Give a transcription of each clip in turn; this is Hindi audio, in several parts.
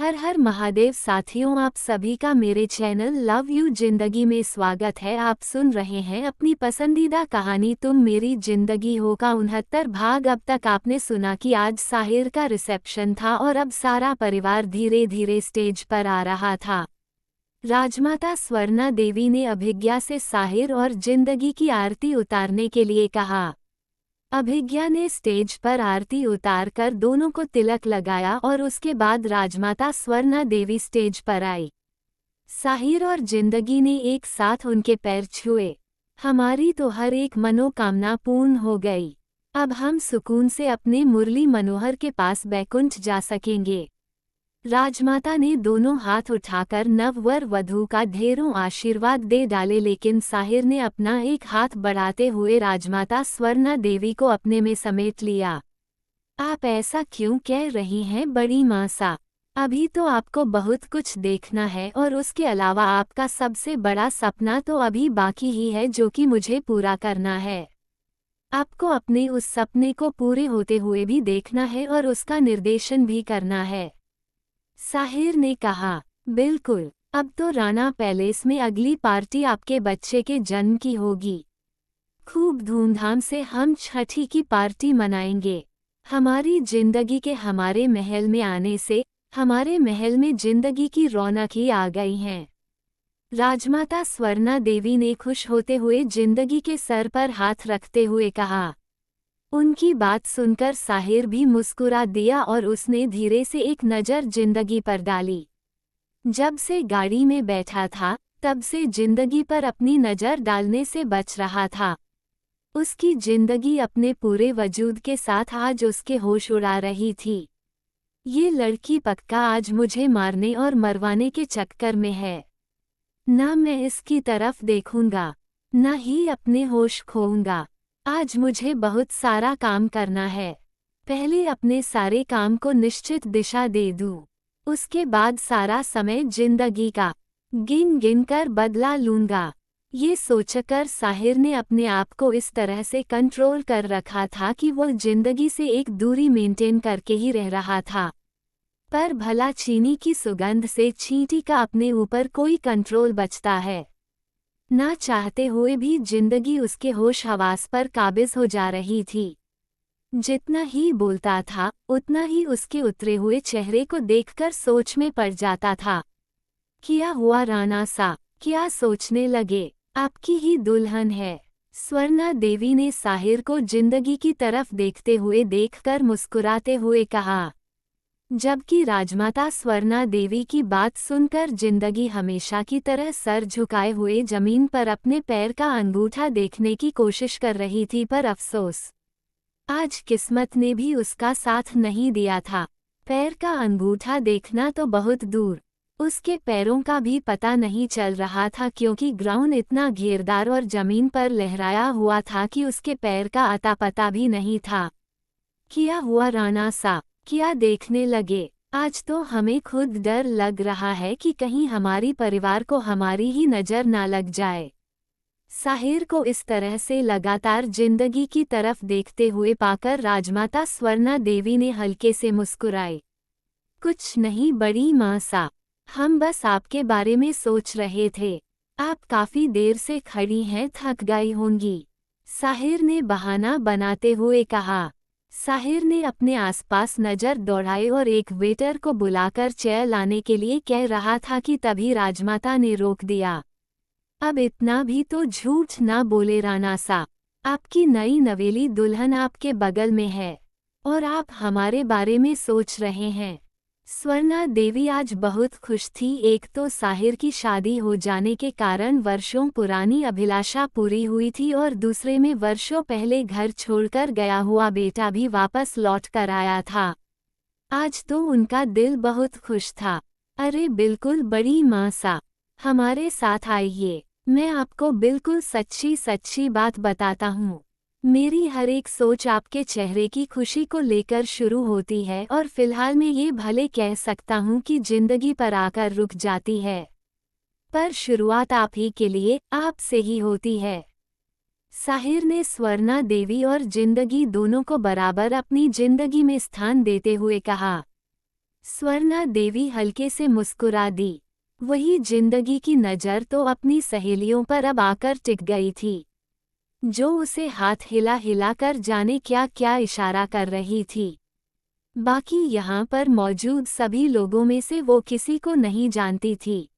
हर हर महादेव साथियों, आप सभी का मेरे चैनल लव यू जिंदगी में स्वागत है। आप सुन रहे हैं अपनी पसंदीदा कहानी तुम मेरी जिंदगी हो का 69 भाग। अब तक आपने सुना कि आज साहिर का रिसेप्शन था और अब सारा परिवार धीरे धीरे स्टेज पर आ रहा था। राजमाता स्वर्णा देवी ने अभिज्ञा से साहिर और जिंदगी की आरती उतारने के लिए कहा। अभिज्ञा ने स्टेज पर आरती उतारकर दोनों को तिलक लगाया और उसके बाद राजमाता स्वर्णा देवी स्टेज पर आई। साहिर और जिंदगी ने एक साथ उनके पैर छुए। हमारी तो हर एक मनोकामना पूर्ण हो गई। अब हम सुकून से अपने मुरली मनोहर के पास बैकुंठ जा सकेंगे। राजमाता ने दोनों हाथ उठाकर नववर वधू का ढेरों आशीर्वाद दे डाले, लेकिन साहिर ने अपना एक हाथ बढ़ाते हुए राजमाता स्वर्णा देवी को अपने में समेट लिया। आप ऐसा क्यों कह रही हैं बड़ी माँ सा? अभी तो आपको बहुत कुछ देखना है और उसके अलावा आपका सबसे बड़ा सपना तो अभी बाकी ही है, जो कि मुझे पूरा करना है। आपको अपने उस सपने को पूरे होते हुए भी देखना है और उसका निर्देशन भी करना है। साहिर ने कहा, बिल्कुल। अब तो राणा पैलेस में अगली पार्टी आपके बच्चे के जन्म की होगी। खूब धूमधाम से हम छठी की पार्टी मनाएंगे। हमारी जिंदगी के हमारे महल में आने से हमारे महल में जिंदगी की रौनक ही आ गई है। राजमाता स्वर्णा देवी ने खुश होते हुए जिंदगी के सर पर हाथ रखते हुए कहा। उनकी बात सुनकर साहिर भी मुस्कुरा दिया और उसने धीरे से एक नज़र जिंदगी पर डाली। जब से गाड़ी में बैठा था तब से जिंदगी पर अपनी नज़र डालने से बच रहा था। उसकी जिंदगी अपने पूरे वजूद के साथ आज उसके होश उड़ा रही थी। ये लड़की पक्का आज मुझे मारने और मरवाने के चक्कर में है। ना मैं इसकी तरफ देखूंगा, ना ही अपने होश खोऊंगा। आज मुझे बहुत सारा काम करना है। पहले अपने सारे काम को निश्चित दिशा दे दूं, उसके बाद सारा समय जिंदगी का गिन गिन कर बदला लूंगा। ये सोचकर साहिर ने अपने आप को इस तरह से कंट्रोल कर रखा था कि वो जिंदगी से एक दूरी मेंटेन करके ही रह रहा था। पर भला चीनी की सुगंध से चींटी का अपने ऊपर कोई कंट्रोल बचता है? ना चाहते हुए भी जिंदगी उसके होश हवास पर काबिज हो जा रही थी। जितना ही बोलता था उतना ही उसके उतरे हुए चेहरे को देखकर सोच में पड़ जाता था। क्या हुआ राणा सा, क्या सोचने लगे? आपकी ही दुल्हन है। स्वर्णा देवी ने साहिर को जिंदगी की तरफ देखते हुए देखकर मुस्कुराते हुए कहा। जबकि राजमाता स्वर्णा देवी की बात सुनकर जिंदगी हमेशा की तरह सर झुकाए हुए जमीन पर अपने पैर का अंगूठा देखने की कोशिश कर रही थी, पर अफसोस आज किस्मत ने भी उसका साथ नहीं दिया था। पैर का अंगूठा देखना तो बहुत दूर, उसके पैरों का भी पता नहीं चल रहा था, क्योंकि ग्राउंड इतना घेरदार और जमीन पर लहराया हुआ था कि उसके पैर का अता पता भी नहीं था। क्या हुआ राणा सा, क्या देखने लगे? आज तो हमें खुद डर लग रहा है कि कहीं हमारी परिवार को हमारी ही नज़र ना लग जाए। साहिर को इस तरह से लगातार जिंदगी की तरफ देखते हुए पाकर राजमाता स्वर्णा देवी ने हल्के से मुस्कुराए। कुछ नहीं बड़ी माँ सा, हम बस आपके बारे में सोच रहे थे। आप काफी देर से खड़ी हैं, थक गई होंगी, साहिर ने बहाना बनाते हुए कहा। साहिर ने अपने आसपास नज़र दौड़ाई और एक वेटर को बुलाकर चेयर लाने के लिए कह रहा था कि तभी राजमाता ने रोक दिया। अब इतना भी तो झूठ ना बोले राणा सा, आपकी नई नवेली दुल्हन आपके बगल में है और आप हमारे बारे में सोच रहे हैं। स्वर्णा देवी आज बहुत खुश थी। एक तो साहिर की शादी हो जाने के कारण वर्षों पुरानी अभिलाषा पूरी हुई थी और दूसरे में वर्षों पहले घर छोड़कर गया हुआ बेटा भी वापस लौट कर आया था। आज तो उनका दिल बहुत खुश था। अरे बिल्कुल बड़ी माँ सा, हमारे साथ आइए, मैं आपको बिल्कुल सच्ची सच्ची बात बताता हूँ। मेरी हर एक सोच आपके चेहरे की खुशी को लेकर शुरू होती है और फिलहाल मैं ये भले कह सकता हूँ कि जिंदगी पर आकर रुक जाती है, पर शुरुआत आप ही के लिए आपसे ही होती है। साहिर ने स्वर्णा देवी और जिंदगी दोनों को बराबर अपनी जिंदगी में स्थान देते हुए कहा। स्वर्णा देवी हल्के से मुस्कुरा दी। वही जिंदगी की नज़र तो अपनी सहेलियों पर अब आकर टिक गई थी, जो उसे हाथ हिला हिला कर जाने क्या क्या इशारा कर रही थी। बाकी यहाँ पर मौजूद सभी लोगों में से वो किसी को नहीं जानती थी।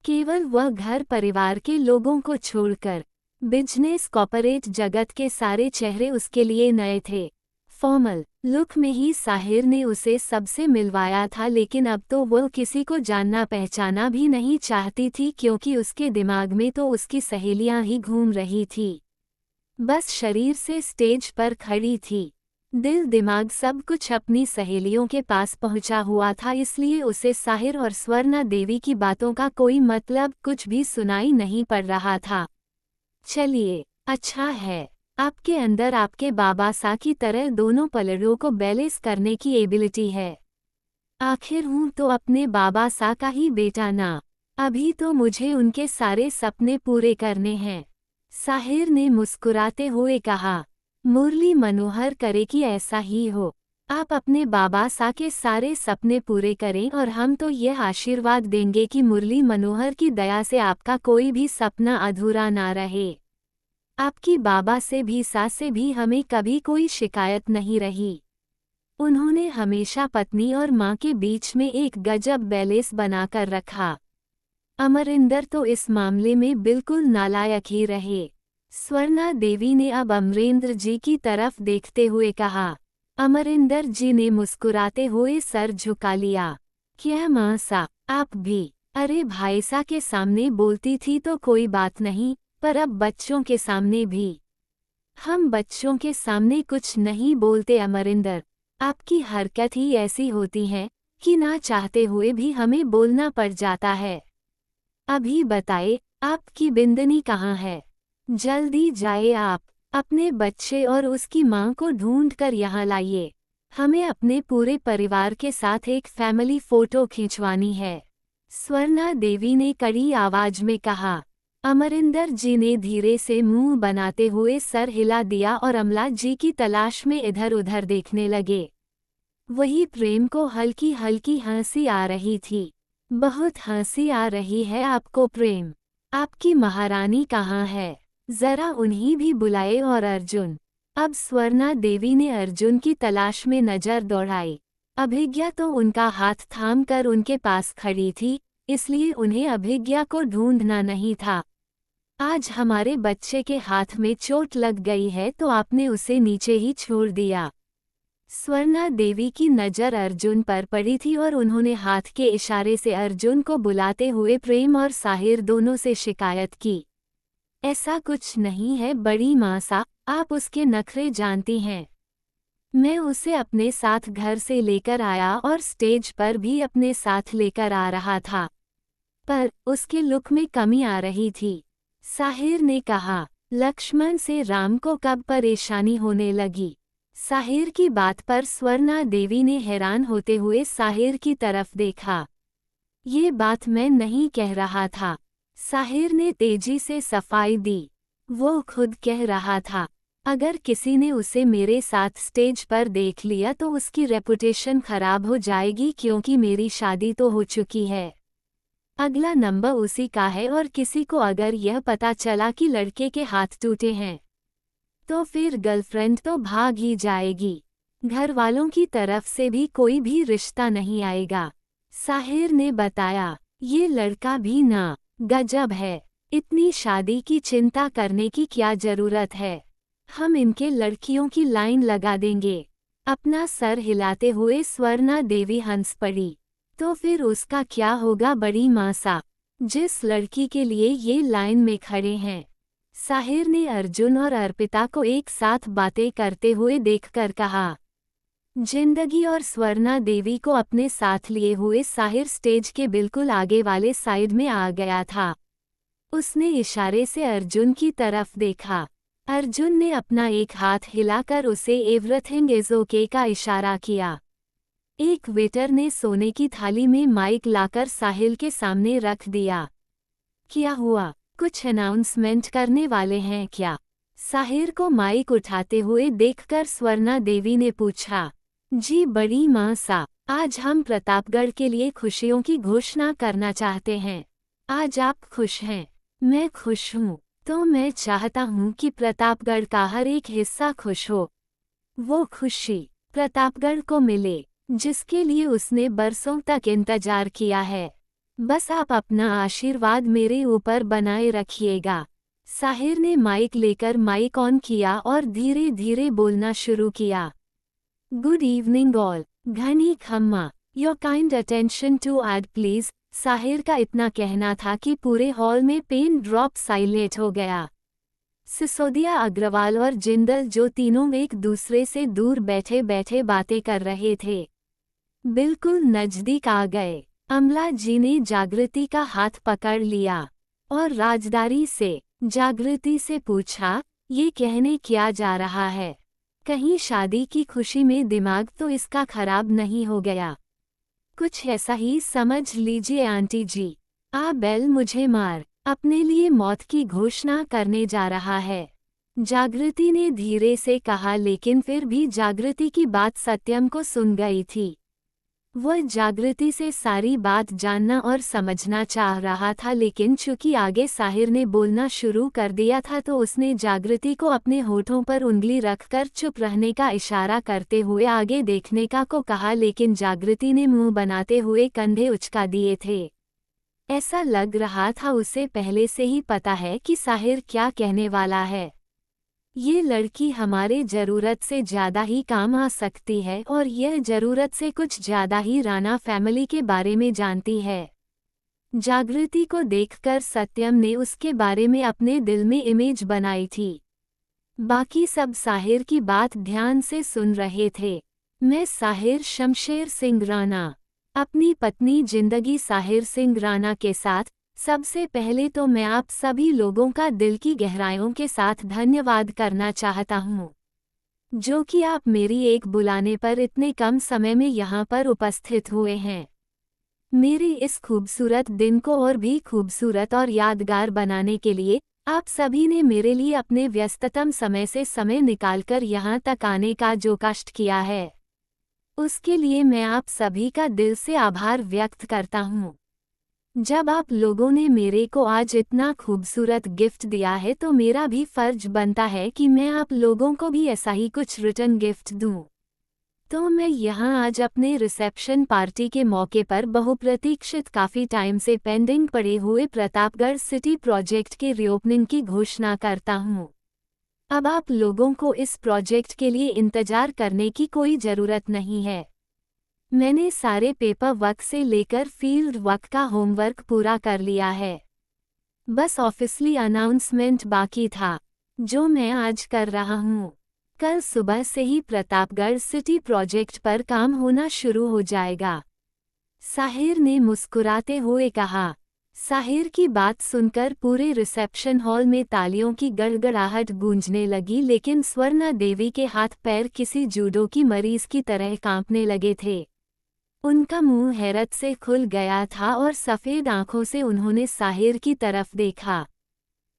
केवल वह घर परिवार के लोगों को छोड़कर बिजनेस कॉर्पोरेट जगत के सारे चेहरे उसके लिए नए थे। फॉर्मल लुक में ही साहिर ने उसे सबसे मिलवाया था, लेकिन अब तो वह किसी को जानना पहचाना भी नहीं चाहती थी, क्योंकि उसके दिमाग में तो उसकी सहेलियां ही घूम रही थी। बस शरीर से स्टेज पर खड़ी थी, दिल दिमाग सब कुछ अपनी सहेलियों के पास पहुंचा हुआ था, इसलिए उसे साहिर और स्वर्णा देवी की बातों का कोई मतलब कुछ भी सुनाई नहीं पड़ रहा था। चलिए, अच्छा है, आपके अंदर आपके बाबा सा की तरह दोनों पलड़ों को बैलेंस करने की एबिलिटी है। आखिर हूँ तो अपने बाबा सा का ही बेटा ना। अभी तो मुझे उनके सारे सपने पूरे करने हैं, साहिर ने मुस्कुराते हुए कहा। मुरली मनोहर करे कि ऐसा ही हो। आप अपने बाबा सा के सारे सपने पूरे करें और हम तो यह आशीर्वाद देंगे कि मुरली मनोहर की दया से आपका कोई भी सपना अधूरा ना रहे। आपकी बाबा से भी सा से भी हमें कभी कोई शिकायत नहीं रही। उन्होंने हमेशा पत्नी और माँ के बीच में एक गजब बैलेंस बनाकर रखा। अमरिंदर तो इस मामले में बिल्कुल नालायक ही रहे। स्वर्णा देवी ने अब अमरेंद्र जी की तरफ देखते हुए कहा। अमरिंदर जी ने मुस्कुराते हुए सर झुका लिया। क्या माँ सा, आप भी? अरे भाई सा के सामने बोलती थी तो कोई बात नहीं, पर अब बच्चों के सामने भी? हम बच्चों के सामने कुछ नहीं बोलते अमरिंदर, आपकी हरकत ही ऐसी होती है कि ना चाहते हुए भी हमें बोलना पड़ जाता है। अभी बताए, आपकी बिंदनी कहाँ है? जल्दी जाए आप, अपने बच्चे और उसकी माँ को ढूंढ कर यहाँ लाइए। हमें अपने पूरे परिवार के साथ एक फैमिली फोटो खिंचवानी है, स्वर्णा देवी ने कड़ी आवाज में कहा। अमरिंदर जी ने धीरे से मुंह बनाते हुए सर हिला दिया और अमला जी की तलाश में इधर उधर देखने लगे। वही प्रेम को हल्की हल्की हंसी आ रही थी। बहुत हंसी आ रही है आपको प्रेम? आपकी महारानी कहाँ है? जरा उन्हीं भी बुलाए। और अर्जुन? अब स्वर्णा देवी ने अर्जुन की तलाश में नजर दौड़ाई। अभिज्ञा तो उनका हाथ थाम कर उनके पास खड़ी थी, इसलिए उन्हें अभिज्ञा को ढूंढना नहीं था। आज हमारे बच्चे के हाथ में चोट लग गई है तो आपने उसे नीचे ही छोड़ दिया। स्वर्णा देवी की नज़र अर्जुन पर पड़ी थी और उन्होंने हाथ के इशारे से अर्जुन को बुलाते हुए प्रेम और साहिर दोनों से शिकायत की। ऐसा कुछ नहीं है बड़ी माँ सा, आप उसके नखरे जानती हैं। मैं उसे अपने साथ घर से लेकर आया और स्टेज पर भी अपने साथ लेकर आ रहा था, पर उसके लुक में कमी आ रही थी, साहिर ने कहा। लक्ष्मण से राम को कब परेशानी होने लगी? साहिर की बात पर स्वर्णा देवी ने हैरान होते हुए साहिर की तरफ देखा। ये बात मैं नहीं कह रहा था, साहिर ने तेजी से सफाई दी। वो खुद कह रहा था, अगर किसी ने उसे मेरे साथ स्टेज पर देख लिया तो उसकी रेपुटेशन खराब हो जाएगी, क्योंकि मेरी शादी तो हो चुकी है। अगला नंबर उसी का है और किसी को अगर यह पता चला कि लड़के के हाथ टूटे हैं तो फिर गर्लफ्रेंड तो भाग ही जाएगी। घर वालों की तरफ से भी कोई भी रिश्ता नहीं आएगा, साहिर ने बताया। ये लड़का भी ना गजब है, इतनी शादी की चिंता करने की क्या जरूरत है? हम इनके लड़कियों की लाइन लगा देंगे। अपना सर हिलाते हुए स्वर्णा देवी हंस पड़ी। तो फिर उसका क्या होगा बड़ी माँ सा, जिस लड़की के लिए ये लाइन में खड़े हैं? साहिर ने अर्जुन और अर्पिता को एक साथ बातें करते हुए देखकर कहा। जिंदगी और स्वर्णा देवी को अपने साथ लिए हुए साहिर स्टेज के बिल्कुल आगे वाले साइड में आ गया था। उसने इशारे से अर्जुन की तरफ देखा। अर्जुन ने अपना एक हाथ हिलाकर उसे एवरीथिंग इज ओके का इशारा किया। एक वेटर ने सोने की थाली में माइक लाकर साहिल के सामने रख दिया। क्या हुआ, कुछ अनाउंसमेंट करने वाले हैं क्या? साहिर को माइक उठाते हुए देखकर स्वर्णा देवी ने पूछा। जी बड़ी माँ सा, आज हम प्रतापगढ़ के लिए खुशियों की घोषणा करना चाहते हैं। आज आप खुश हैं, मैं खुश हूँ, तो मैं चाहता हूँ कि प्रतापगढ़ का हर एक हिस्सा खुश हो। वो खुशी प्रतापगढ़ को मिले, जिसके लिए उसने बरसों तक इंतजार किया है। बस आप अपना आशीर्वाद मेरे ऊपर बनाए रखिएगा। साहिर ने माइक लेकर माइक ऑन किया और धीरे धीरे बोलना शुरू किया। गुड इवनिंग ऑल, घनी खम्मा, your kind attention to add please. Sahir का इतना कहना था कि पूरे हॉल में पेन ड्रॉप साइलेंट हो गया। सिसोदिया, अग्रवाल और जिंदल, जो तीनों एक दूसरे से दूर बैठे बैठे बातें कर रहे थे, बिल्कुल नजदीक आ गए। अमला जी ने जागृति का हाथ पकड़ लिया और राजदारी से जागृति से पूछा, ये कहने क्या जा रहा है? कहीं शादी की खुशी में दिमाग तो इसका खराब नहीं हो गया? कुछ ऐसा ही समझ लीजिए आंटी जी। बेल मुझे मार, अपने लिए मौत की घोषणा करने जा रहा है, जागृति ने धीरे से कहा। लेकिन फिर भी जागृति की बात सत्यम को सुन गई थी। वह जागृति से सारी बात जानना और समझना चाह रहा था, लेकिन चूंकि आगे साहिर ने बोलना शुरू कर दिया था तो उसने जागृति को अपने होठों पर उंगली रखकर चुप रहने का इशारा करते हुए आगे देखने का को कहा। लेकिन जागृति ने मुंह बनाते हुए कंधे उचका दिए थे। ऐसा लग रहा था उसे पहले से ही पता है कि साहिर क्या कहने वाला है। ये लड़की हमारे ज़रूरत से ज़्यादा ही काम आ सकती है और यह ज़रूरत से कुछ ज़्यादा ही राणा फैमिली के बारे में जानती है। जागृति को देखकर सत्यम ने उसके बारे में अपने दिल में इमेज बनाई थी। बाकी सब साहिर की बात ध्यान से सुन रहे थे। मैं साहिर शमशेर सिंह राणा, अपनी पत्नी जिंदगी साहिर सिंह राणा के साथ, सबसे पहले तो मैं आप सभी लोगों का दिल की गहराइयों के साथ धन्यवाद करना चाहता हूँ, जो कि आप मेरी एक बुलाने पर इतने कम समय में यहाँ पर उपस्थित हुए हैं। मेरे इस खूबसूरत दिन को और भी खूबसूरत और यादगार बनाने के लिए आप सभी ने मेरे लिए अपने व्यस्ततम समय से समय निकालकर यहाँ तक आने का जो कष्ट किया है, उसके लिए मैं आप सभी का दिल से आभार व्यक्त करता हूँ। जब आप लोगों ने मेरे को आज इतना खूबसूरत गिफ्ट दिया है तो मेरा भी फर्ज बनता है कि मैं आप लोगों को भी ऐसा ही कुछ रिटर्न गिफ्ट दूं। तो मैं यहाँ आज अपने रिसेप्शन पार्टी के मौके पर बहुप्रतीक्षित काफ़ी टाइम से पेंडिंग पड़े हुए प्रतापगढ़ सिटी प्रोजेक्ट के रीओपनिंग की घोषणा करता हूँ। अब आप लोगों को इस प्रोजेक्ट के लिए इंतजार करने की कोई ज़रूरत नहीं है। मैंने सारे पेपर वर्क से लेकर फील्ड वर्क का होमवर्क पूरा कर लिया है। बस ऑफिशियली अनाउंसमेंट बाकी था, जो मैं आज कर रहा हूँ। कल सुबह से ही प्रतापगढ़ सिटी प्रोजेक्ट पर काम होना शुरू हो जाएगा, साहिर ने मुस्कुराते हुए कहा। साहिर की बात सुनकर पूरे रिसेप्शन हॉल में तालियों की गड़गड़ाहट गूंजने लगी, लेकिन स्वर्णा देवी के हाथ पैर किसी जूडो की मरीज की तरह कांपने लगे थे। उनका मुंह हैरत से खुल गया था और सफ़ेद आंखों से उन्होंने साहिर की तरफ देखा।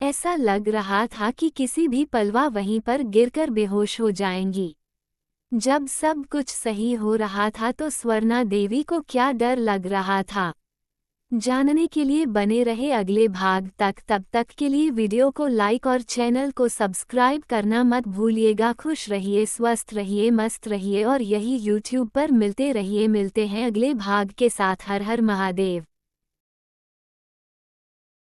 ऐसा लग रहा था कि किसी भी पल वहीं पर गिरकर बेहोश हो जाएंगी। जब सब कुछ सही हो रहा था तो स्वर्णा देवी को क्या डर लग रहा था, जानने के लिए बने रहे अगले भाग तक। तब तक के लिए वीडियो को लाइक और चैनल को सब्सक्राइब करना मत भूलिएगा। खुश रहिए, स्वस्थ रहिए, मस्त रहिए और यही YouTube पर मिलते रहिए। मिलते हैं अगले भाग के साथ। हर हर महादेव।